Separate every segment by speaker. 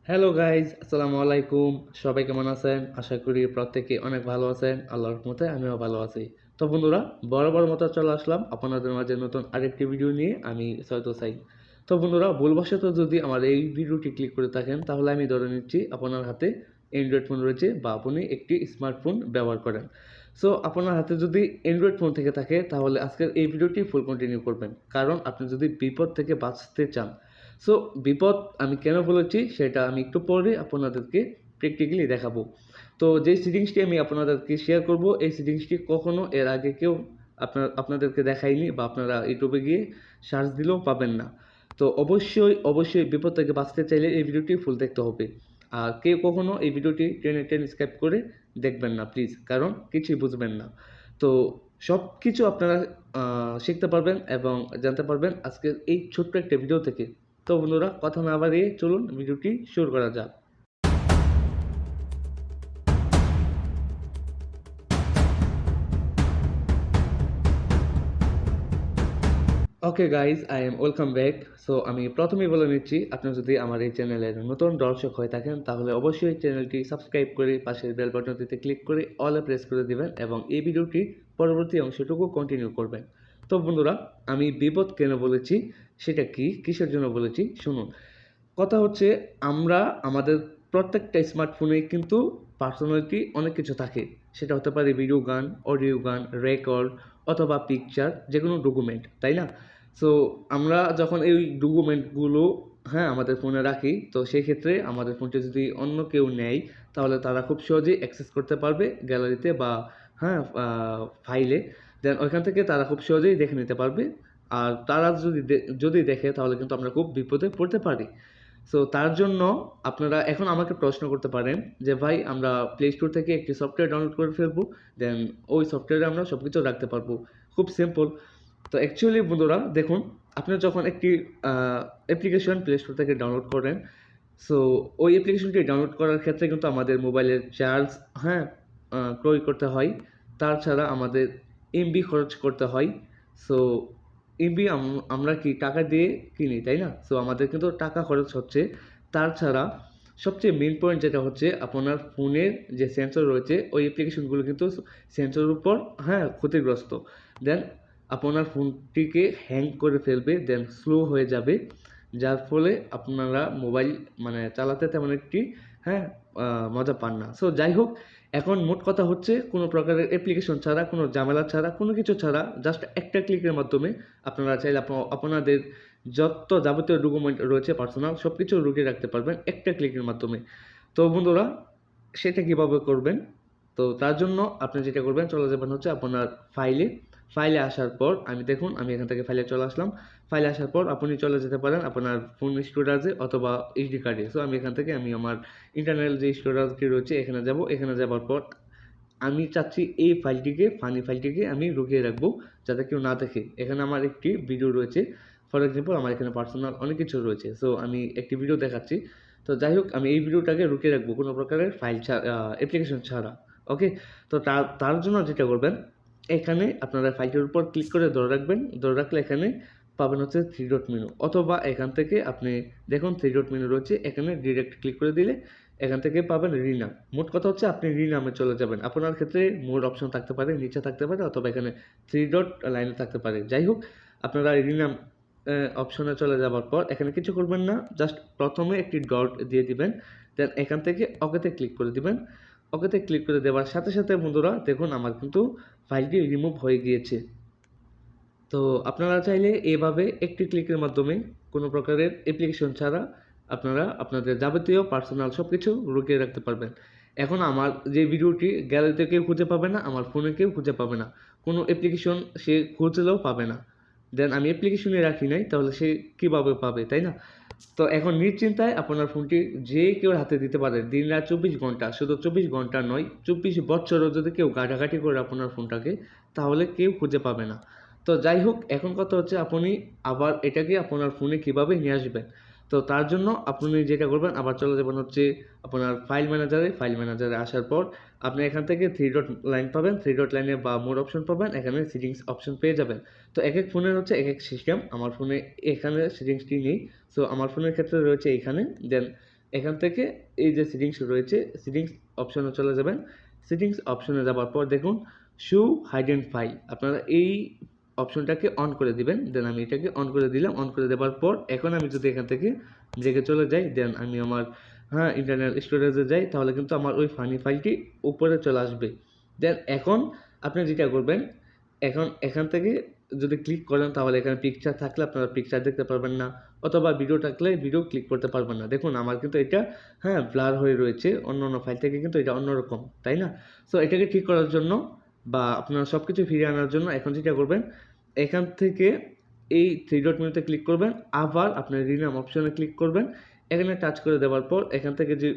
Speaker 1: Hello guys, আসসালামু আলাইকুম। সবাই কেমন আছেন? আশা করি প্রত্যেকে অনেক ভালো আছেন। আল্লাহর রহমতে আমিও ভালো আছি। তো বন্ধুরা, বরাবর মতো চলে আসলাম আপনাদের মাঝে নতুন আরেকটি ভিডিও নিয়ে। আমি সৈয়দ হোসাইন। তো বন্ধুরা, ভুলবশত যদি আমার এই ভিডিওটি ক্লিক করে থাকেন তাহলে আমি ধরে নিচ্ছি আপনার হাতে অ্যান্ড্রয়েড ফোন রয়েছে বা আপনি একটি স্মার্টফোন ব্যবহার করেন। সো আপনার হাতে যদি অ্যান্ড্রয়েড ফোন থেকে থাকে তাহলে আজকের এই ভিডিওটি ফুল কন্টিনিউ করবেন, কারণ আপনি যদি বিপদ থেকে বাঁচতে চান। সো বিপদ আমি কেন বলেছি সেটা আমি একটু পরে আপনাদেরকে প্র্যাকটিক্যালি দেখাবো। তো যে সেটিংসটি আমি আপনাদেরকে শেয়ার করব, এই সেটিংসটি কখনো এর আগে কেউ আপনাদেরকে দেখায়নি বা আপনারা ইউটিউবে গিয়ে সার্চ দিলেও পাবেন না। তো অবশ্যই বিপদ থেকে বাঁচতে চাইলে এই ভিডিওটি ফুল দেখতে হবে। আর কেউ কখনো এই ভিডিওটি টেনে স্কিপ করে দেখবেন না প্লিজ, কারণ কিছুই বুঝবেন না। তো সব কিছু আপনারা শিখতে পারবেন এবং জানতে পারবেন আজকের এই ছোট্ট একটা ভিডিও থেকে। তো বন্ধুরা, কথা না বাড়িয়ে চলুন ভিডিওটি শুরু করা যাক। Okay guys, I am welcome back. So আমি প্রথমেই বলে নিচ্ছি, আপনি যদি আমার এই চ্যানেলের নতুন দর্শক হয়ে থাকেন তাহলে অবশ্যই চ্যানেলটি সাবস্ক্রাইব করে পাশের বেল বাটনটিতে ক্লিক করে অলে প্রেস করে দিবেন এবং এই ভিডিওটি পরবর্তী অংশটুকু কন্টিনিউ করবেন। তো বন্ধুরা, আমি বিপদ কেন বলেছি, সেটা কি, কিসের জন্য বলেছি শুনুন। কথা হচ্ছে, আমরা আমাদের প্রত্যেকটা স্মার্টফোনেই কিন্তু পার্সোনালিটি অনেক কিছু থাকে। সেটা হতে পারে ভিডিও গান, অডিও গান, রেকর্ড অথবা পিকচার, যে কোনো ডকুমেন্ট, তাই না? সো আমরা যখন এই ডকুমেন্টগুলো আমাদের ফোনে রাখি, তো সেই ক্ষেত্রে আমাদের ফোনটি যদি অন্য কেউ নেয় তাহলে তারা খুব সহজেই অ্যাক্সেস করতে পারবে গ্যালারিতে বা ফাইলে। দেন ওইখান থেকে তারা খুব সহজেই দেখে নিতে পারবে। আর তারা যদি দেখে তাহলে কিন্তু আমরা খুব বিপদে পড়তে পারি। সো তার জন্য আপনারা এখন আমাকে প্রশ্ন করতে পারেন যে ভাই, আমরা প্লে স্টোর থেকে একটি সফটওয়্যার ডাউনলোড করে ফেলবো, দেন ওই সফটওয়্যারে আমরা সব কিছু রাখতে পারবো। খুব সিম্পল। তো অ্যাকচুয়ালি বন্ধুরা দেখুন, আপনি যখন একটি অ্যাপ্লিকেশন প্লে স্টোর থেকে ডাউনলোড করেন, সো ওই অ্যাপ্লিকেশনটি ডাউনলোড করার ক্ষেত্রে কিন্তু আমাদের মোবাইলের চার্জ ক্রয় করতে হয়। তাছাড়া আমাদের এমবি খরচ করতে হয়। সো এমবি আমরা কি টাকা দিয়ে কিনি, তাই না? সো আমাদের কিন্তু টাকা খরচ হচ্ছে। তাছাড়া সবচেয়ে মেইন পয়েন্ট যেটা হচ্ছে, আপনার ফোনের যে সেন্সর রয়েছে ওই অ্যাপ্লিকেশনগুলো কিন্তু সেন্সরের উপর ক্ষতিগ্রস্ত। দেন আপনার ফোনটিকে হ্যাং করে ফেলবে, দেন স্লো হয়ে যাবে, যার ফলে আপনারা মোবাইল চালাতে তেমন একটি হ্যাঁ মজা পান না। সো যাই হোক, এখন মোট কথা হচ্ছে, কোনো প্রকারের অ্যাপ্লিকেশন ছাড়া, কোনো ঝামেলা ছাড়া, কোনো কিছু ছাড়া জাস্ট একটা ক্লিকের মাধ্যমে আপনারা চাইলে আপনাদের যত যাবতীয় ডকুমেন্ট রয়েছে পার্সোনাল সব কিছু লুকিয়ে রাখতে পারবেন একটা ক্লিকের মাধ্যমে। তো বন্ধুরা, সেটা কীভাবে করবেন? তো তার জন্য আপনি যেটা করবেন, চলে যাবেন হচ্ছে আপনার ফাইলে আসার পর, আমি এখান থেকে ফাইলে চলে আসলাম। ফাইলে আসার পর আপনি চলে যেতে পারেন আপনার ফোন স্টোরেজে অথবা এইচডি কার্ডে। সো আমি এখান থেকে আমার ইন্টারনাল যে স্টোরেজটি রয়েছে এখানে যাব। এখানে যাওয়ার পর আমি চাচ্ছি এই ফানি ফাইলটিকে আমি লুকিয়ে রাখবো, যাতে কেউ না দেখে। এখানে আমার একটি ভিডিও রয়েছে, ফর এক্সাম্পল আমার এখানে পার্সোনাল অনেক কিছু রয়েছে। সো আমি একটি ভিডিও দেখাচ্ছি। তো যাই হোক, আমি এই ভিডিওটাকে লুকিয়ে রাখবো কোনো প্রকারের ফাইল ছাড়া, অ্যাপ্লিকেশন ছাড়া। ওকে। তো তার জন্য যেটা করবেন, এখানে আপনারা ফাইলটির উপর ক্লিক করে ধরে রাখবেন। ধরে রাখলে এখানে পাবেন হচ্ছে থ্রি ডট মেনু, অথবা এখান থেকে আপনি দেখুন থ্রি ডট মেনু রয়েছে, এখানে ডিরেক্ট ক্লিক করে দিলে এখান থেকে পাবেন রিনাম। মোট কথা হচ্ছে আপনি রিনামে চলে যাবেন। আপনার ক্ষেত্রে মোর অপশন থাকতে পারে, নিচে থাকতে পারে, অথবা এখানে থ্রি ডট লাইনে থাকতে পারে। যাই হোক, আপনারা রিনাম অপশনে চলে যাওয়ার পর এখানে কিছু করবেন না, জাস্ট প্রথমে একটি ডট দিয়ে দিবেন। দেন এখান থেকে ওকেতে ক্লিক করে দিবেন। ওকেতে ক্লিক করে দেওয়ার সাথে সাথে বন্ধুরা দেখুন, আমার কিন্তু ফাইলটি রিমুভ হয়ে গিয়েছে। তো আপনারা চাইলে এভাবে একটি ক্লিকের মাধ্যমে কোনো প্রকারের অ্যাপ্লিকেশন ছাড়া আপনারা আপনাদের যাবতীয় পার্সোনাল সব কিছু লুকিয়ে রাখতে পারবেন। এখন আমার যে ভিডিওটি গ্যালারিতে কেউ খুঁজে পাবে না, আমার ফোনে কেউ খুঁজে পাবে না, কোনো অ্যাপ্লিকেশন সে খুঁজলেও পাবে না। দেন আমি অ্যাপ্লিকেশনে রাখি নাই, তাহলে সে কীভাবে পাবে, তাই না? তো এখন নিশ্চিন্তায় আপনার ফোনটি যে কেউ হাতে দিতে পারে, দিন রাত 24 ঘন্টা, শুধু 24 ঘন্টা নয়, 24 বছরও যদি কেউ ঘাটাঘাটি করে আপনার ফোনটাকে, তাহলে কেউ খুঁজে পাবে না। তো যাই হোক, এখন কথা হচ্ছে আপনি আবার এটাকে আপনার ফোনে কীভাবে নিয়ে আসবেন। তো তার জন্য আপনি যেটা করবেন, আবার চলে যাবেন হচ্ছে আপনার ফাইল ম্যানেজারে আসার পর আপনি এখান থেকে থ্রি ডট লাইন পাবেন, থ্রি ডট লাইনে বা মোর অপশন পাবেন, এখানে সেটিংস অপশন পেয়ে যাবেন। তো এক এক ফোনের হচ্ছে এক এক সিস্টেম, আমার ফোনে এখানে সেটিংসটি নেই। সো আমার ফোনের ক্ষেত্রে রয়েছে এইখানে। দেন এখান থেকে এই যে সেটিংস রয়েছে সেটিংস অপশনে চলে যাবেন। সেটিংস অপশনে যাওয়ার পর দেখুন শো হাইডেন ফাইল, আপনারা এই অপশনটাকে অন করে দিবেন। দেন আমি এটাকে অন করে দিলাম। অন করে দেওয়ার পর এখন আমি যদি এখান থেকে জেগে চলে যাই, দেন আমি আমার ইন্টারনাল স্টোরেজে যাই, তাহলে কিন্তু আমার ওই ফানি ফাইলটি উপরে চলে আসবে। দেন এখন আপনি যেটা করবেন, এখান থেকে যদি ক্লিক করেন তাহলে এখানে পিকচার থাকলে আপনারা পিকচার দেখতে পারবেন না, অথবা ভিডিও থাকলে ভিডিও ক্লিক করতে পারবেন না। দেখুন আমার কিন্তু এটা ব্লার হয়ে রয়েছে, অন্য ফাইল থেকে কিন্তু এটা অন্যরকম, তাই না? সো এটাকে ঠিক করার জন্য বা আপনারা সব কিছু ফিরিয়ে আনার জন্য এখন যেটা করবেন, এখান থেকে এই থ্রি ডট মেনুতে ক্লিক করবেন, আবার আপনার রিনাম অপশনে ক্লিক করবেন। এখানে টাচ করে দেওয়ার পর এখান থেকে যে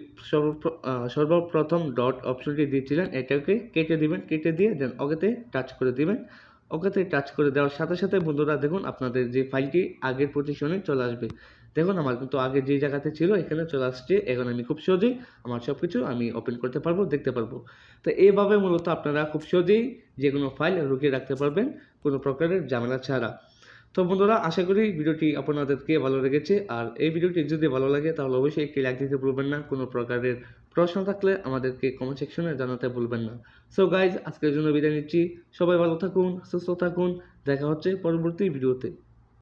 Speaker 1: সর্বপ্রথম ডট অপশনটি দিয়েছিলেন এটাকে কেটে দিবেন, কেটে দিয়ে দেন ওকেতে টাচ করে দিবেন। ওকেতে টাচ করে দেওয়ার সাথে সাথে বন্ধুরা দেখুন আপনাদের যে ফাইলটি আগের পজিশনে চলে আসবে। দেখুন আমার কিন্তু আগে যে জায়গাতে ছিল এখানে চলে আসছে। এখন আমি খুব সহজেই আমার সব কিছু আমি ওপেন করতে পারবো, দেখতে পারবো। তো এইভাবে মূলত আপনারা খুব সহজেই যে কোনো ফাইল লুকিয়ে রাখতে পারবেন কোনো প্রকারের ঝামেলা ছাড়া। তো বন্ধুরা আশা করি ভিডিওটি আপনাদেরকে ভালো লেগেছে, আর এই ভিডিওটি যদি ভালো লাগে তাহলে অবশ্যই একটি লাইক দিতে ভুলবেন না। কোনো প্রকারের প্রশ্ন থাকলে আমাদেরকে কমেন্ট সেকশনে জানাতে ভুলবেন না। সো গাইজ আজকের জন্য বিদায় নিচ্ছি। সবাই ভালো থাকুন, সুস্থ থাকুন, দেখা হচ্ছে পরবর্তী ভিডিওতে।